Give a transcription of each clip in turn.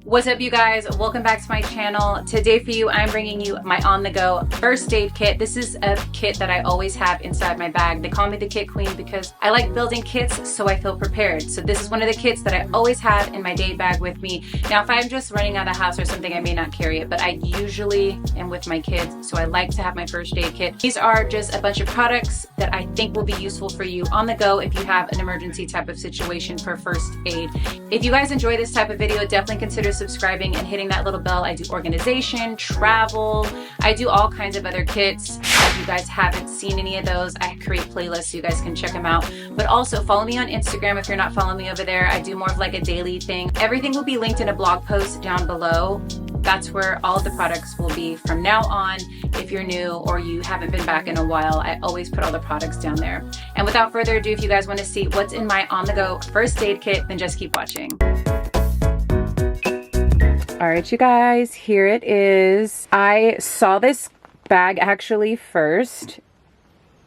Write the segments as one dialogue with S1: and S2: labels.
S1: What's up, you guys? Welcome back to my channel. Today for you, I'm bringing you my on-the-go first aid kit. This is a kit that I always have inside my bag. They call me the kit queen because I like building kits so I feel prepared. So this is one of the kits that I always have in my date bag with me. Now, if I'm just running out of the house or something, I may not carry it, but I usually am with my kids, so I like to have my first aid kit. These are just a bunch of products that I think will be useful for you on the go if you have an emergency type of situation for first aid. If you guys enjoy this type of video, definitely consider subscribing and hitting that little bell. I do organization, travel, I do all kinds of other kits. If you guys haven't seen any of those, I create playlists so you guys can check them out. But also follow me on Instagram if you're not following me over there. I do more of like a daily thing. Everything will be linked in a blog post down below. That's where all of the products will be from now on. If you're new or you haven't been back in a while, I always put all the products down there. And without further ado, if you guys want to see what's in my on-the-go first aid kit, then just keep watching. All right, you guys, here it is. I saw this bag actually first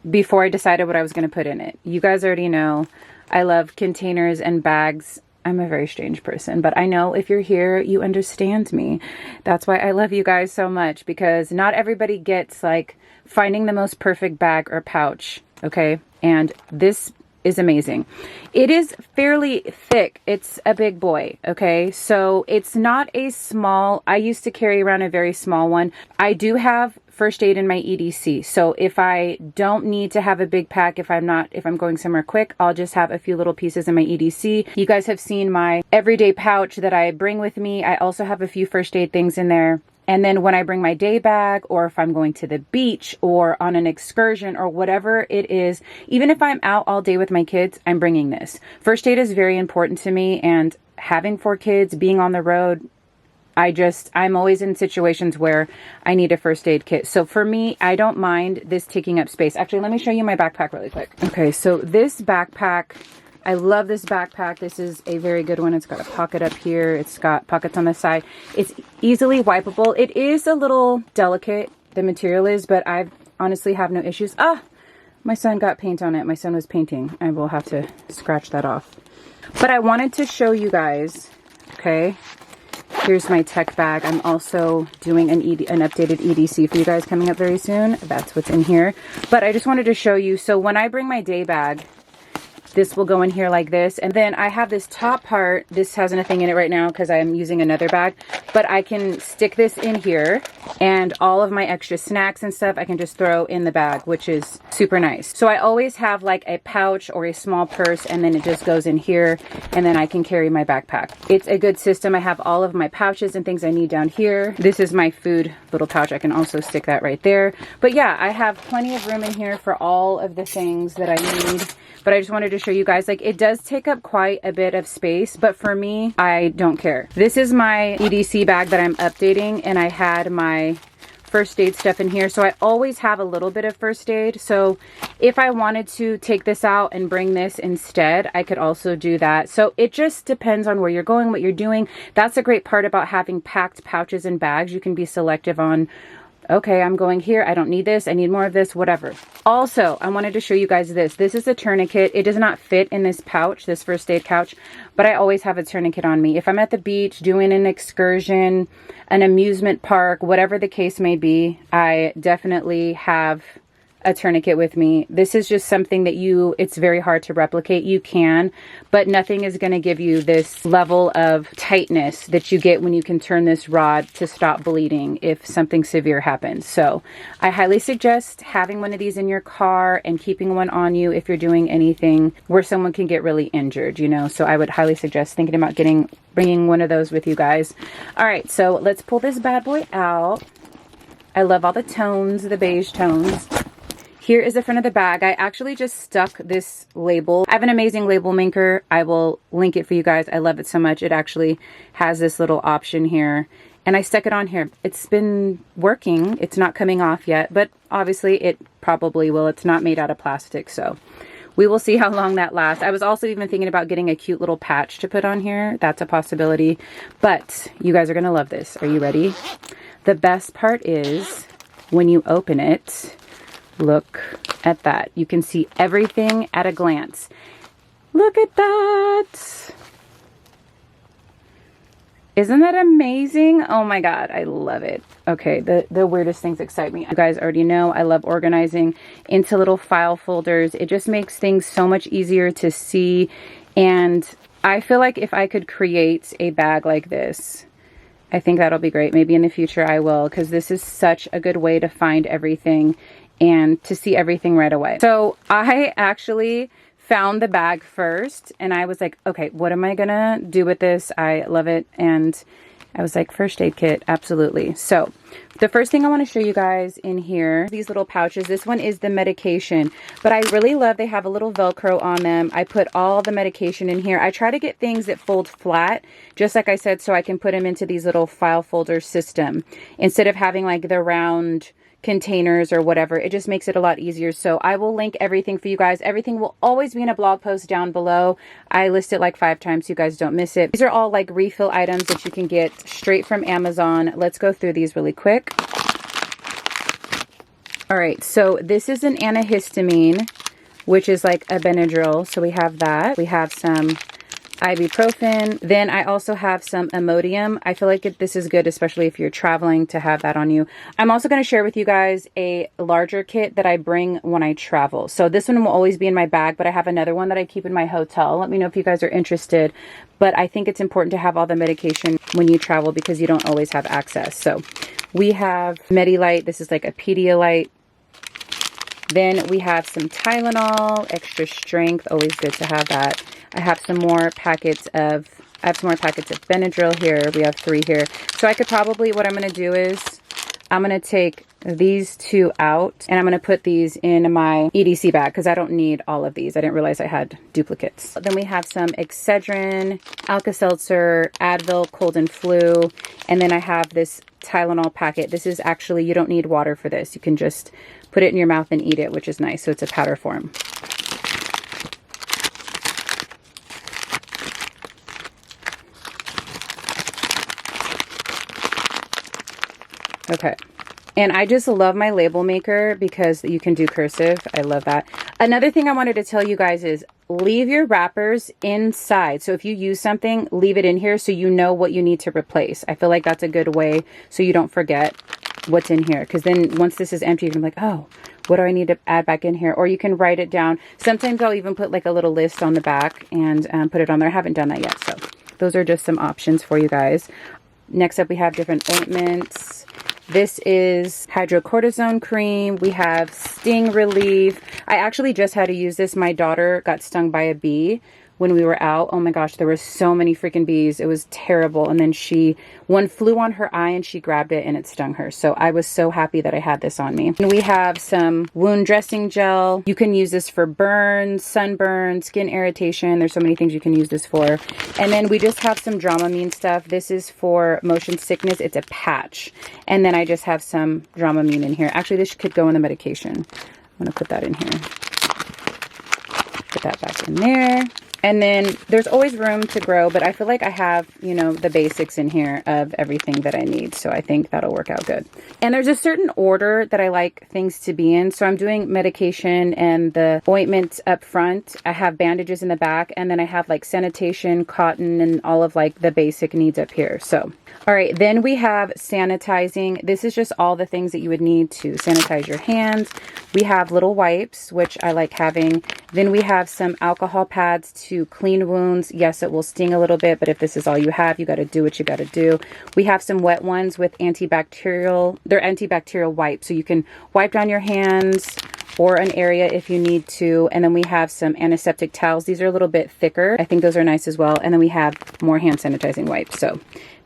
S1: before I decided what I was going to put in it. You guys already know I love containers and bags. I'm a very strange person, but I know if you're here, you understand me. That's why I love you guys so much, because not everybody gets like finding the most perfect bag or pouch, okay? And this is amazing. It is fairly thick. It's a big boy, okay? So it's not a small, I used to carry around a very small one. I do have first aid in my EDC. So if I don't need to have a big pack, if I'm going somewhere quick, I'll just have a few little pieces in my EDC. You guys have seen my everyday pouch that I bring with me. I also have a few first aid things in there. And then when I bring my day bag, or if I'm going to the beach or on an excursion or whatever it is, even if I'm out all day with my kids, I'm bringing this. First aid is very important to me, and having 4 kids, being on the road, I'm always in situations where I need a first aid kit. So for me, I don't mind this taking up space. Actually, let me show you my backpack really quick. Okay, so this backpack, I love this backpack. This is a very good one. It's got a pocket up here. It's got pockets on the side. It's easily wipeable. It is a little delicate, the material is, but I honestly have no issues. Ah, my son got paint on it. My son was painting. I will have to scratch that off. But I wanted to show you guys, okay? Here's my tech bag. I'm also doing an updated EDC for you guys coming up very soon. That's what's in here. But I just wanted to show you. So when I bring my day bag, this will go in here like this. And then I have this top part. This has nothing in it right now because I'm using another bag. But I can stick this in here, and all of my extra snacks and stuff I can just throw in the bag, which is super nice. So I always have like a pouch or a small purse, and then it just goes in here, and then I can carry my backpack. It's a good system. I have all of my pouches and things I need down here. This is my food little pouch. I can also stick that right there. But yeah, I have plenty of room in here for all of the things that I need. But I just wanted to show you guys, like, it does take up quite a bit of space, but for me, I don't care. This is my EDC bag that I'm updating, and I had my first aid stuff in here. So I always have a little bit of first aid. So if I wanted to take this out and bring this instead, I could also do that. So it just depends on where you're going, what you're doing. That's a great part about having packed pouches and bags. You can be selective on, okay, I'm going here. I don't need this. I need more of this, whatever. Also, I wanted to show you guys this. This is a tourniquet. It does not fit in this pouch, this first aid pouch, but I always have a tourniquet on me. If I'm at the beach, doing an excursion, an amusement park, whatever the case may be, I definitely have a tourniquet with me. This is just something that it's very hard to replicate. You can, but nothing is going to give you this level of tightness that you get when you can turn this rod to stop bleeding if something severe happens. So I highly suggest having one of these in your car and keeping one on you if you're doing anything where someone can get really injured, you know. So I would highly suggest thinking about bringing one of those with you guys. All right, so let's pull this bad boy out. I love all the tones, the beige tones. Here is the front of the bag. I actually just stuck this label. I have an amazing label maker. I will link it for you guys. I love it so much. It actually has this little option here, and I stuck it on here. It's been working. It's not coming off yet, but obviously it probably will. It's not made out of plastic, so we will see how long that lasts. I was also even thinking about getting a cute little patch to put on here. That's a possibility, but you guys are gonna love this. Are you ready? The best part is when you open it, look at that. You can see everything at a glance. Look at that. Isn't that amazing? Oh my God, I love it. Okay, the weirdest things excite me. You guys already know I love organizing into little file folders. It just makes things so much easier to see. And I feel like if I could create a bag like this, I think that'll be great. Maybe in the future I will, because this is such a good way to find everything and to see everything right away. So I actually found the bag first and I was like, okay, what am I gonna do with this? I love it. And I was like, first aid kit, absolutely. So the first thing I want to show you guys in here, these little pouches. This one is the medication, but I really love they have a little Velcro on them. I put all the medication in here. I try to get things that fold flat, just like I said, so I can put them into these little file folder system instead of having like the round containers or whatever. It just makes it a lot easier. So I will link everything for you guys. Everything will always be in a blog post down below. I list it like 5 times so you guys don't miss it. These are all like refill items that you can get straight from Amazon. Let's go through these really quick. All right, so this is an antihistamine, which is like a Benadryl. So we have that. We have some ibuprofen. Then I also have some Imodium. I feel like this is good, especially if you're traveling, to have that on you. I'm also going to share with you guys a larger kit that I bring when I travel. So this one will always be in my bag, but I have another one that I keep in my hotel. Let me know if you guys are interested. But I think it's important to have all the medication when you travel because you don't always have access. So we have Medilite. This is like a Pedialyte. Then we have some Tylenol, extra strength, always good to have that. I have some more packets of Benadryl here. We have 3 here. So I could probably, what I'm going to do is I'm going to take these 2 out and I'm going to put these in my EDC bag because I don't need all of these. I didn't realize I had duplicates. Then we have some Excedrin, Alka-Seltzer, Advil, cold and flu. And then I have this Tylenol packet. This is actually, you don't need water for this. You can just put it in your mouth and eat it, which is nice. So it's a powder form. Okay. And I just love my label maker because you can do cursive. I love that. Another thing I wanted to tell you guys is leave your wrappers inside. So if you use something, leave it in here so you know what you need to replace. I feel like that's a good way so you don't forget what's in here. Because then once this is empty, you're gonna be like, oh, what do I need to add back in here? Or you can write it down. Sometimes I'll even put like a little list on the back and put it on there. I haven't done that yet. So those are just some options for you guys. Next up, we have different ointments. This is hydrocortisone cream. We have sting relief. I actually just had to use this. My daughter got stung by a bee when we were out. Oh my gosh, there were so many freaking bees. It was terrible. And then one flew on her eye and she grabbed it and it stung her. So I was so happy that I had this on me. And we have some wound dressing gel. You can use this for burns, sunburn, skin irritation. There's so many things you can use this for. And then we just have some Dramamine stuff. This is for motion sickness. It's a patch. And then I just have some Dramamine in here. Actually, this could go in the medication. I'm gonna put that in here. Put that back in there. And then there's always room to grow, but I feel like I have, you know, the basics in here of everything that I need. So I think that'll work out good. And there's a certain order that I like things to be in. So I'm doing medication and the ointments up front. I have bandages in the back, and then I have like sanitation, cotton, and all of like the basic needs up here. So, all right, then we have sanitizing. This is just all the things that you would need to sanitize your hands. We have little wipes, which I like having. Then we have some alcohol pads to clean wounds. Yes, it will sting a little bit, but if this is all you have, you got to do what you got to do. We have some wet ones with antibacterial. They're antibacterial wipes, so you can wipe down your hands or an area if you need to. And then we have some antiseptic towels. These are a little bit thicker. I think those are nice as well. And then we have more hand sanitizing wipes. So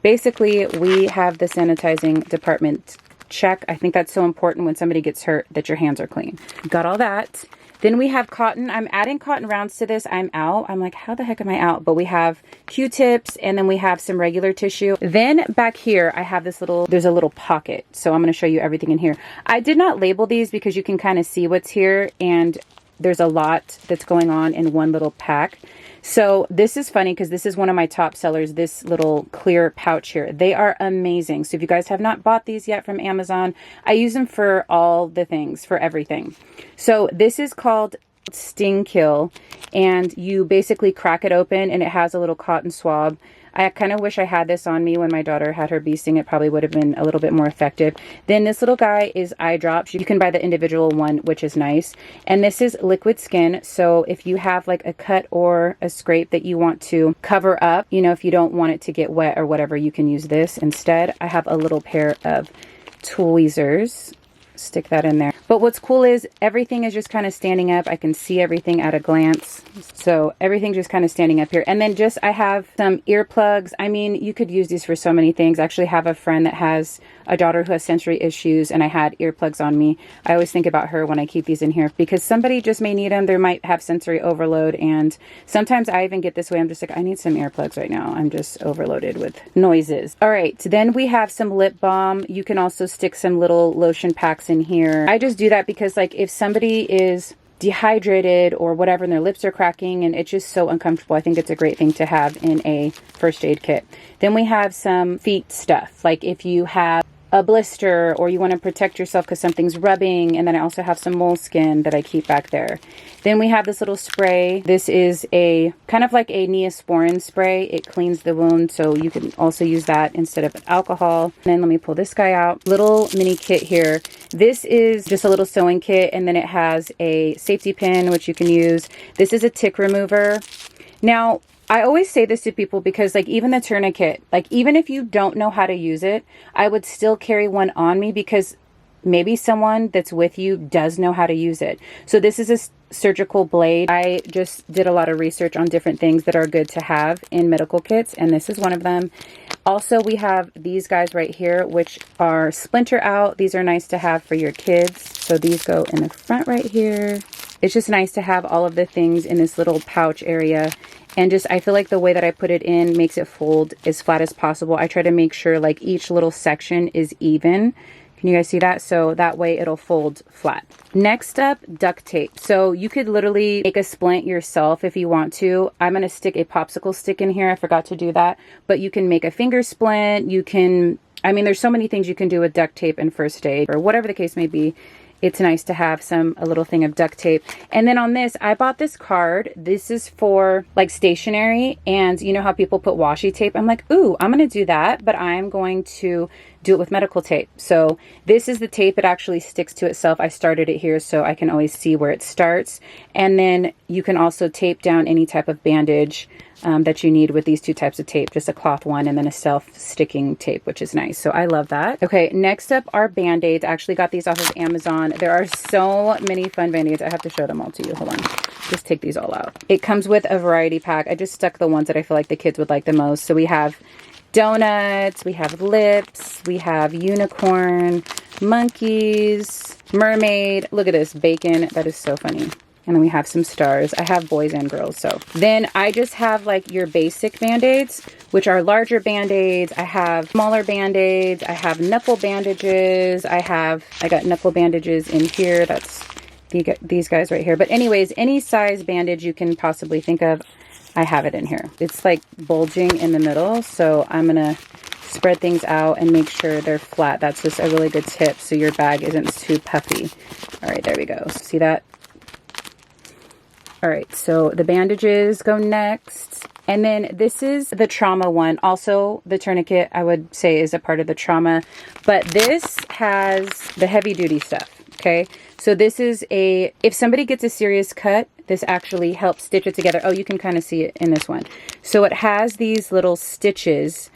S1: basically, we have the sanitizing department check. I think that's so important when somebody gets hurt that your hands are clean. Got all that. Then we have cotton. I'm adding cotton rounds to this. I'm out. I'm like, how the heck am I out? But we have Q-tips, and then we have some regular tissue. Then back here, I have this there's a little pocket. So I'm going to show you everything in here. I did not label these because you can kind of see what's here, and there's a lot that's going on in one little pack. So this is funny because this is one of my top sellers, this little clear pouch here. They are amazing. So if you guys have not bought these yet from Amazon, I use them for all the things, for everything. So this is called sting kill, and you basically crack it open and it has a little cotton swab. I kind of wish I had this on me when my daughter had her bee sting. It probably would have been a little bit more effective. Then this little guy is eye drops. You can buy the individual one, which is nice. And this is liquid skin. So if you have like a cut or a scrape that you want to cover up, you know, if you don't want it to get wet or whatever, you can use this instead. I have a little pair of tweezers. Stick that in there. But what's cool is everything is just kind of standing up. I can see everything at a glance. So everything's just kind of standing up here. And then just, I have some earplugs. I mean, you could use these for so many things. I actually have a friend that has a daughter who has sensory issues, and I had earplugs on me. I always think about her when I keep these in here because somebody just may need them. They might have sensory overload, and sometimes I even get this way. I'm just like, I need some earplugs right now. I'm just overloaded with noises. All right, so then we have some lip balm. You can also stick some little lotion packs in here. I just do that because like if somebody is dehydrated or whatever and their lips are cracking and it's just so uncomfortable, I think it's a great thing to have in a first aid kit. Then we have some feet stuff, like if you have a blister or you want to protect yourself because something's rubbing. And then I also have some moleskin that I keep back there. Then we have this little spray. This is a kind of like a Neosporin spray. It cleans the wound, so you can also use that instead of alcohol. And then let me pull this guy out. Little mini kit here. This is just a little sewing kit, and then it has a safety pin which you can use. This is a tick remover. Now, I always say this to people because like even the tourniquet, like even if you don't know how to use it, I would still carry one on me because maybe someone that's with you does know how to use it. So this is a surgical blade. I just did a lot of research on different things that are good to have in medical kits, and this is one of them. Also, we have these guys right here, which are splinter out. These are nice to have for your kids. So these go in the front right here. It's just nice to have all of the things in this little pouch area. And just, I feel like the way that I put it in makes it fold as flat as possible. I try to make sure like each little section is even. Can you guys see that? So that way it'll fold flat. Next up, duct tape. So you could literally make a splint yourself if you want to. I'm going to stick a popsicle stick in here. I forgot to do that. But you can make a finger splint. You can, I mean, there's so many things you can do with duct tape and first aid or whatever the case may be. It's nice to have a little thing of duct tape. And then on this, I bought this card. This is for like stationery, and you know how people put washi tape? I'm like, ooh, I'm going to do that, but I'm going to do it with medical tape. So this is the tape. It actually sticks to itself. I started it here so I can always see where it starts. And then you can also tape down any type of bandage that you need with these two types of tape, just a cloth one and then a self-sticking tape, which is nice. So I love that. Okay, next up are Band-Aids. I actually got these off of Amazon. There are so many fun Band-Aids. I have to show them all to you. Hold on. Just take these all out. It comes with a variety pack. I just stuck the ones that I feel like the kids would like the most. So we have donuts, we have lips, we have unicorn, monkeys, mermaid. Look at this, bacon. That is so funny. And then we have some stars. I have boys and girls. So then I just have like your basic Band-Aids, which are larger Band-Aids. I have smaller Band-Aids. I have knuckle bandages. I got knuckle bandages in here. That's these guys right here. But anyways, any size bandage you can possibly think of, I have it in here. It's like bulging in the middle. So I'm going to spread things out and make sure they're flat. That's just a really good tip so your bag isn't too puffy. All right, there we go. See that? All right, so the bandages go next. And then this is the trauma one. Also, the tourniquet, I would say, is a part of the trauma. But this has the heavy duty stuff, okay? So this is if somebody gets a serious cut, this actually helps stitch it together. Oh, you can kind of see it in this one. So it has these little stitches,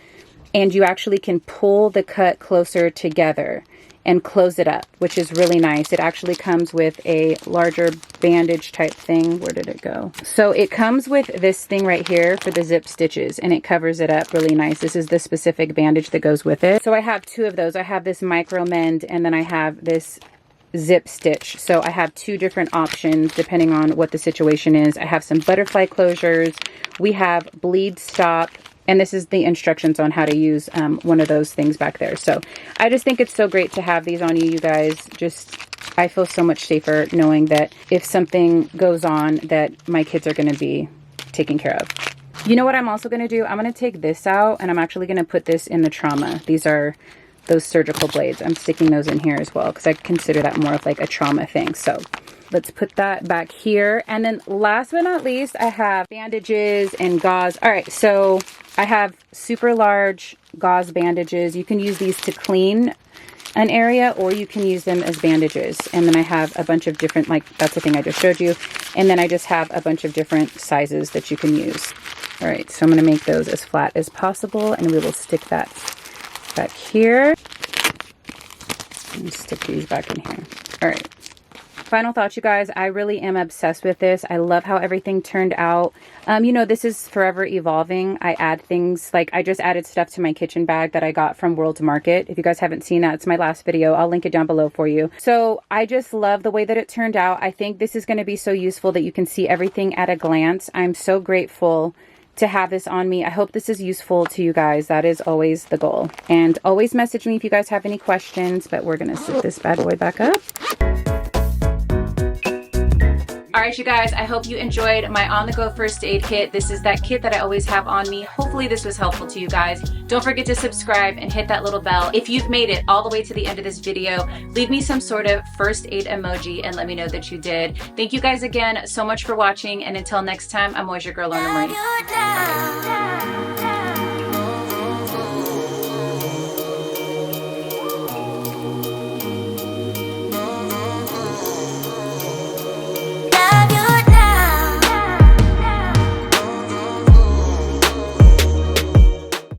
S1: and you actually can pull the cut closer together and close it up, which is really nice. It actually comes with a larger bandage type thing. Where did it go? So it comes with this thing right here for the zip stitches, and it covers it up really nice. This is the specific bandage that goes with it. So I have two of those. I have this micro mend, and then I have this zip stitch. So I have two different options depending on what the situation is. I have some butterfly closures. We have bleed stop. And this is the instructions on how to use one of those things back there. So I just think it's so great to have these on you, you guys. I feel so much safer knowing that if something goes on, that my kids are going to be taken care of. You know what I'm also going to do? I'm going to take this out, and I'm actually going to put this in the trauma. These are those surgical blades. I'm sticking those in here as well because I consider that more of like a trauma thing. So let's put that back here. And then last but not least, I have bandages and gauze. All right, so I have super large gauze bandages. You can use these to clean an area, or you can use them as bandages. And then I have a bunch of different, like that's the thing I just showed you. And then I just have a bunch of different sizes that you can use. All right, so I'm gonna make those as flat as possible, and we will stick that back here. And stick these back in here. All right. Final thoughts, you guys. I really am obsessed with this. I love how everything turned out. You know, this is forever evolving. I add things, like I just added stuff to my kitchen bag that I got from World Market. If you guys haven't seen that, it's my last video. I'll link it down below for you. So I just love the way that it turned out. I think this is going to be so useful that you can see everything at a glance. I'm so grateful to have this on me. I hope this is useful to you guys. That is always the goal. And always message me if you guys have any questions, but we're going to sit this bad boy back up. All right, you guys, I hope you enjoyed my on-the-go first aid kit. This is that kit that I always have on me. Hopefully this was helpful to you guys. Don't forget to subscribe and hit that little bell. If you've made it all the way to the end of this video, leave me some sort of first aid emoji and let me know that you did. Thank you guys again so much for watching, and until next time, I'm always your girl, Lorna.